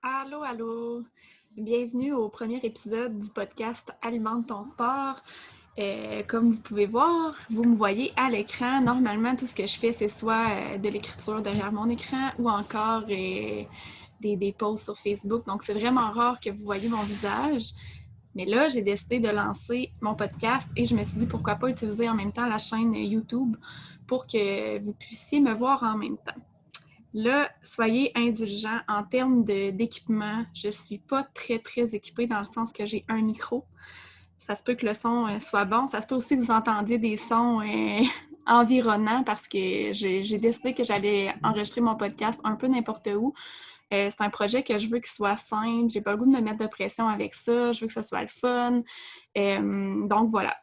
Allô, allô! Bienvenue au premier épisode du podcast Alimente ton sport. Comme vous pouvez voir, vous me voyez à l'écran. Normalement, tout ce que je fais, c'est soit de l'écriture derrière mon écran ou encore des posts sur Facebook. Donc, c'est vraiment rare que vous voyez mon visage. Mais là, j'ai décidé de lancer mon podcast et je me suis dit pourquoi pas utiliser en même temps la chaîne YouTube pour que vous puissiez me voir en même temps. Là, soyez indulgents en termes d'équipement. Je ne suis pas très, très équipée dans le sens que j'ai un micro. Ça se peut que le son soit bon. Ça se peut aussi que vous entendiez des sons environnants parce que j'ai décidé que j'allais enregistrer mon podcast un peu n'importe où. C'est un projet que je veux qu'il soit simple. J'ai pas le goût de me mettre de pression avec ça. Je veux que ce soit le fun. Donc voilà.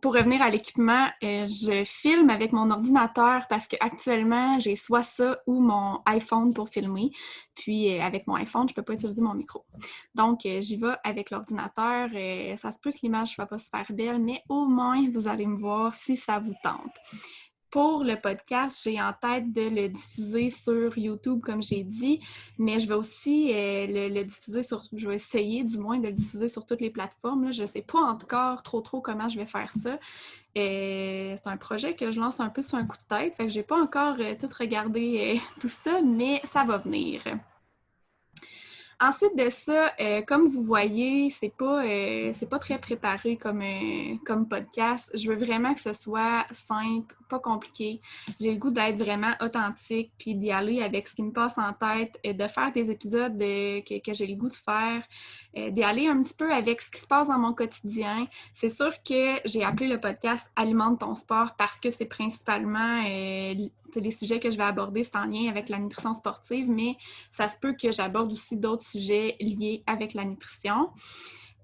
Pour revenir à l'équipement, je filme avec mon ordinateur parce qu'actuellement, j'ai soit ça ou mon iPhone pour filmer. Puis avec mon iPhone, je ne peux pas utiliser mon micro. Donc, j'y vais avec l'ordinateur. Ça se peut que l'image ne soit pas super belle, mais au moins, vous allez me voir si ça vous tente. Pour le podcast, j'ai en tête de le diffuser sur YouTube, comme j'ai dit, mais je vais aussi le diffuser je vais essayer du moins de le diffuser sur toutes les plateformes. Là. Je ne sais pas encore trop comment je vais faire ça. C'est un projet que je lance un peu sur un coup de tête, fait que j'ai pas encore tout regardé tout ça, mais ça va venir. Ensuite de ça, comme vous voyez, c'est pas très préparé comme podcast. Je veux vraiment que ce soit simple, pas compliqué. J'ai le goût d'être vraiment authentique, puis d'y aller avec ce qui me passe en tête, de faire des épisodes que j'ai le goût de faire, d'y aller un petit peu avec ce qui se passe dans mon quotidien. C'est sûr que j'ai appelé le podcast Alimente ton sport parce que c'est principalement les sujets que je vais aborder, c'est en lien avec la nutrition sportive, mais ça se peut que j'aborde aussi d'autres sujets liés avec la nutrition.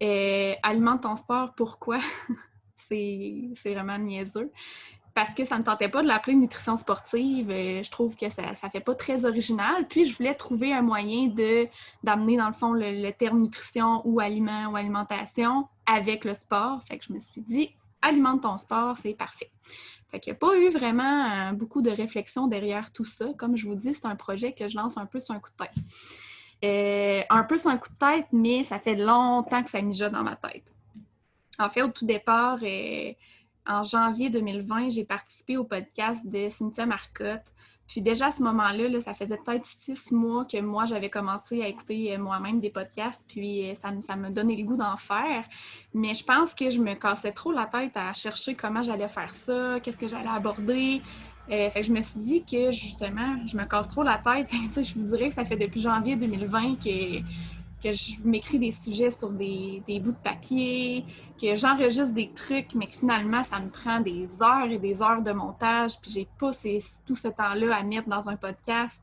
Alimente ton sport, pourquoi? c'est vraiment niaiseux. Parce que ça ne me tentait pas de l'appeler nutrition sportive. Je trouve que ça ne fait pas très original. Puis, je voulais trouver un moyen d'amener, dans le fond, le terme nutrition ou aliment ou alimentation avec le sport. Fait que je me suis dit, alimente ton sport, c'est parfait. Fait qu'il n'y a pas eu vraiment beaucoup de réflexion derrière tout ça. Comme je vous dis, c'est un projet que je lance un peu sur un coup de tête. Un peu sur un coup de tête, mais ça fait longtemps que ça mijote dans ma tête. En fait, au tout départ, en janvier 2020, j'ai participé au podcast de Cynthia Marcotte. Puis déjà à ce moment-là, là, ça faisait peut-être 6 mois que moi, j'avais commencé à écouter moi-même des podcasts, puis ça me donnait le goût d'en faire. Mais je pense que je me cassais trop la tête à chercher comment j'allais faire ça, qu'est-ce que j'allais aborder. Fait que je me suis dit que justement, je me casse trop la tête. Je vous dirais que ça fait depuis janvier 2020 que je m'écris des sujets sur des bouts de papier, que j'enregistre des trucs, mais que finalement, ça me prend des heures et des heures de montage, puis j'ai pas tout ce temps-là à mettre dans un podcast.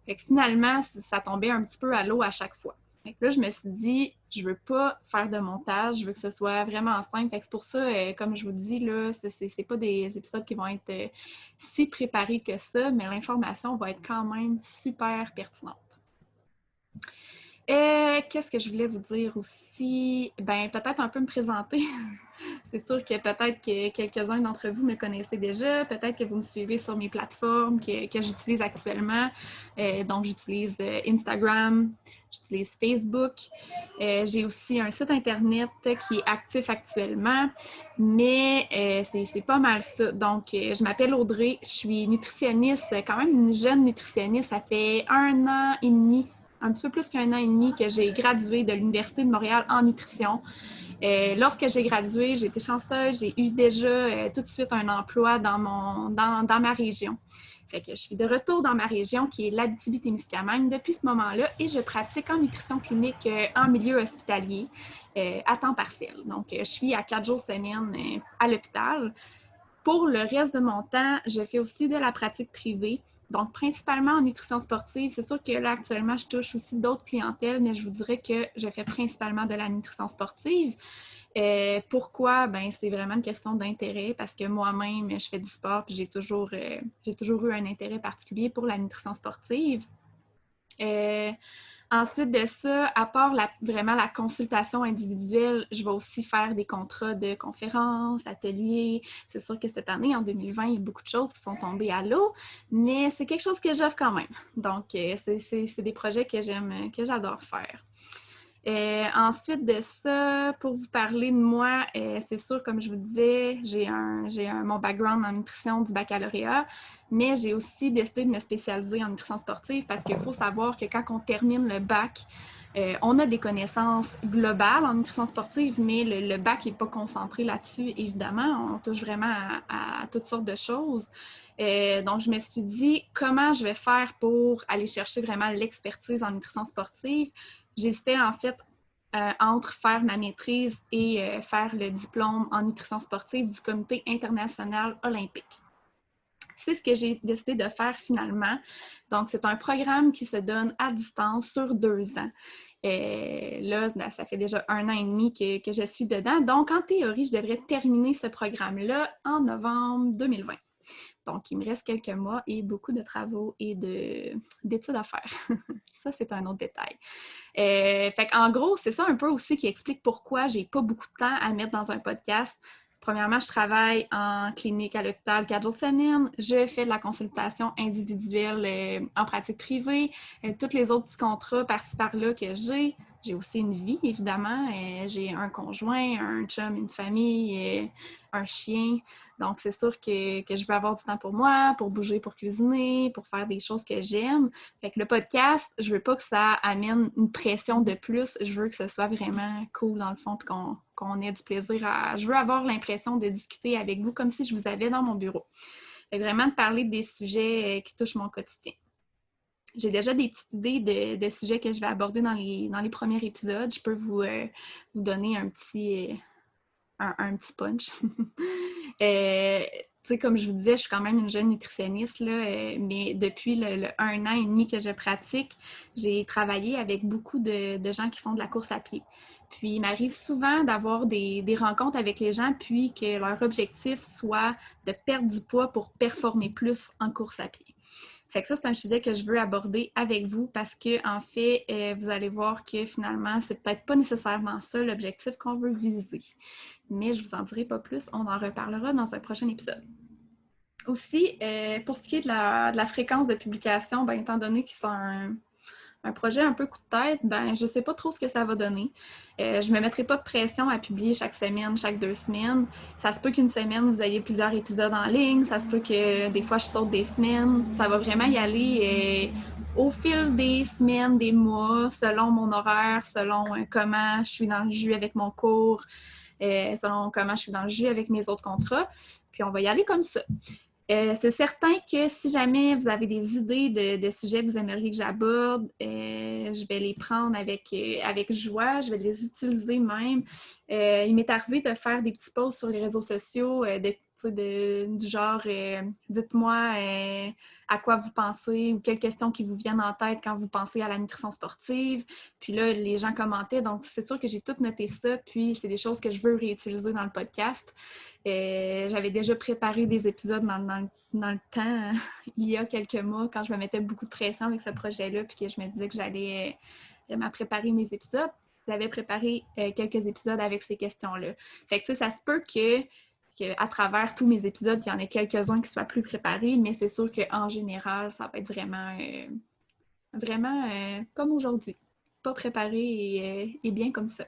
Fait que finalement, ça tombait un petit peu à l'eau à chaque fois. Fait que là, je me suis dit, je veux pas faire de montage, je veux que ce soit vraiment simple. Fait que c'est pour ça, comme je vous dis, là, c'est pas des épisodes qui vont être si préparés que ça, mais l'information va être quand même super pertinente. Qu'est-ce que je voulais vous dire aussi? Ben, peut-être un peu me présenter. C'est sûr que peut-être que quelques-uns d'entre vous me connaissez déjà, peut-être que vous me suivez sur mes plateformes que j'utilise actuellement. Donc, j'utilise Instagram, j'utilise Facebook. J'ai aussi un site Internet qui est actif actuellement, mais c'est pas mal ça. Donc, je m'appelle Audrey, je suis nutritionniste, quand même une jeune nutritionniste. Ça fait 1 an et demi, un petit peu plus qu'1 an et demi que j'ai gradué de l'Université de Montréal en nutrition. Lorsque j'ai gradué, j'ai été chanceuse, j'ai eu déjà tout de suite un emploi dans ma région. Fait que je suis de retour dans ma région qui est l'Abitibi-Témiscamingue depuis ce moment-là et je pratique en nutrition clinique en milieu hospitalier à temps partiel. Donc, je suis à 4 jours semaine à l'hôpital. Pour le reste de mon temps, je fais aussi de la pratique privée. Donc, principalement en nutrition sportive. C'est sûr que là, actuellement, je touche aussi d'autres clientèles, mais je vous dirais que je fais principalement de la nutrition sportive. Pourquoi? Ben, c'est vraiment une question d'intérêt parce que moi-même, je fais du sport et j'ai toujours eu un intérêt particulier pour la nutrition sportive. Ensuite de ça, à part vraiment la consultation individuelle, je vais aussi faire des contrats de conférences, ateliers. C'est sûr que cette année, en 2020, il y a beaucoup de choses qui sont tombées à l'eau, mais c'est quelque chose que j'offre quand même. Donc, c'est des projets que j'adore faire. Ensuite de ça, pour vous parler de moi, c'est sûr, comme je vous disais, j'ai mon background en nutrition du baccalauréat, mais j'ai aussi décidé de me spécialiser en nutrition sportive parce qu'il faut savoir que quand on termine le bac, on a des connaissances globales en nutrition sportive, mais le bac n'est pas concentré là-dessus, évidemment. On touche vraiment à toutes sortes de choses. Donc, je me suis dit, comment je vais faire pour aller chercher vraiment l'expertise en nutrition sportive? J'hésitais en fait entre faire ma maîtrise et faire le diplôme en nutrition sportive du Comité international olympique. C'est ce que j'ai décidé de faire finalement. Donc, c'est un programme qui se donne à distance sur 2 ans. Là, ça fait déjà 1 an et demi que je suis dedans. Donc, en théorie, je devrais terminer ce programme-là en novembre 2020. Donc, il me reste quelques mois et beaucoup de travaux et d'études à faire. Ça, c'est un autre détail. Fait qu'en gros, c'est ça un peu aussi qui explique pourquoi j'ai pas beaucoup de temps à mettre dans un podcast. Premièrement, je travaille en clinique à l'hôpital 4 jours semaine. Je fais de la consultation individuelle en pratique privée. Tous les autres petits contrats par-ci par-là que j'ai. J'ai aussi une vie, évidemment. J'ai un conjoint, un chum, une famille, un chien. Donc, c'est sûr que je veux avoir du temps pour moi, pour bouger, pour cuisiner, pour faire des choses que j'aime. Fait que le podcast, je veux pas que ça amène une pression de plus. Je veux que ce soit vraiment cool, dans le fond, puis qu'on ait du plaisir à... Je veux avoir l'impression de discuter avec vous comme si je vous avais dans mon bureau. Fait que vraiment de parler des sujets qui touchent mon quotidien. J'ai déjà des petites idées de sujets que je vais aborder dans les premiers épisodes. Je peux vous donner un petit punch. Comme je vous disais, je suis quand même une jeune nutritionniste, là, mais depuis le 1 an et demi que je pratique, j'ai travaillé avec beaucoup de gens qui font de la course à pied. Puis, il m'arrive souvent d'avoir des rencontres avec les gens, puis que leur objectif soit de perdre du poids pour performer plus en course à pied. Fait que ça, c'est un sujet que je veux aborder avec vous parce que, en fait, vous allez voir que finalement, c'est peut-être pas nécessairement ça l'objectif qu'on veut viser. Mais je vous en dirai pas plus, on en reparlera dans un prochain épisode. Aussi, pour ce qui est de la fréquence de publication, ben, étant donné qu'ils sont un projet un peu coup de tête, ben je sais pas trop ce que ça va donner. Je me mettrai pas de pression à publier chaque semaine, chaque 2 semaines. Ça se peut qu'une semaine, vous ayez plusieurs épisodes en ligne. Ça se peut que des fois, je saute des semaines. Ça va vraiment y aller au fil des semaines, des mois, selon mon horaire, selon comment je suis dans le jus avec mon cours, selon comment je suis dans le jus avec mes autres contrats. Puis on va y aller comme ça. C'est certain que si jamais vous avez des idées de sujets que vous aimeriez que j'aborde, je vais les prendre avec joie, je vais les utiliser même. Il m'est arrivé de faire des petits posts sur les réseaux sociaux du genre dites-moi à quoi vous pensez ou quelles questions qui vous viennent en tête quand vous pensez à la nutrition sportive. Puis là, les gens commentaient, donc c'est sûr que j'ai tout noté ça, puis c'est des choses que je veux réutiliser dans le podcast. J'avais déjà préparé des épisodes dans le temps, il y a quelques mois, quand je me mettais beaucoup de pression avec ce projet-là, puis que je me disais que j'allais vraiment préparer mes épisodes. J'avais préparé quelques épisodes avec ces questions-là. Fait que, tu sais, ça se peut qu'à travers tous mes épisodes, il y en ait quelques-uns qui soient plus préparés, mais c'est sûr qu'en général, ça va être vraiment comme aujourd'hui. Pas préparé et bien comme ça.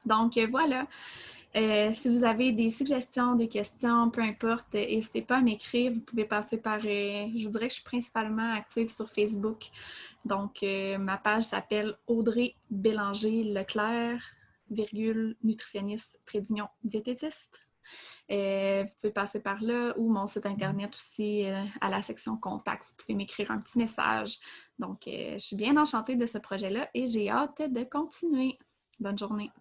Donc, voilà. Si vous avez des suggestions, des questions, peu importe, n'hésitez pas à m'écrire. Vous pouvez passer par... je vous dirais que je suis principalement active sur Facebook. Donc, ma page s'appelle Audrey Bélanger-Leclerc, nutritionniste, _, diététiste. Vous pouvez passer par là ou mon site internet aussi à la section contact. Vous pouvez m'écrire un petit message. Donc, je suis bien enchantée de ce projet-là et j'ai hâte de continuer. Bonne journée!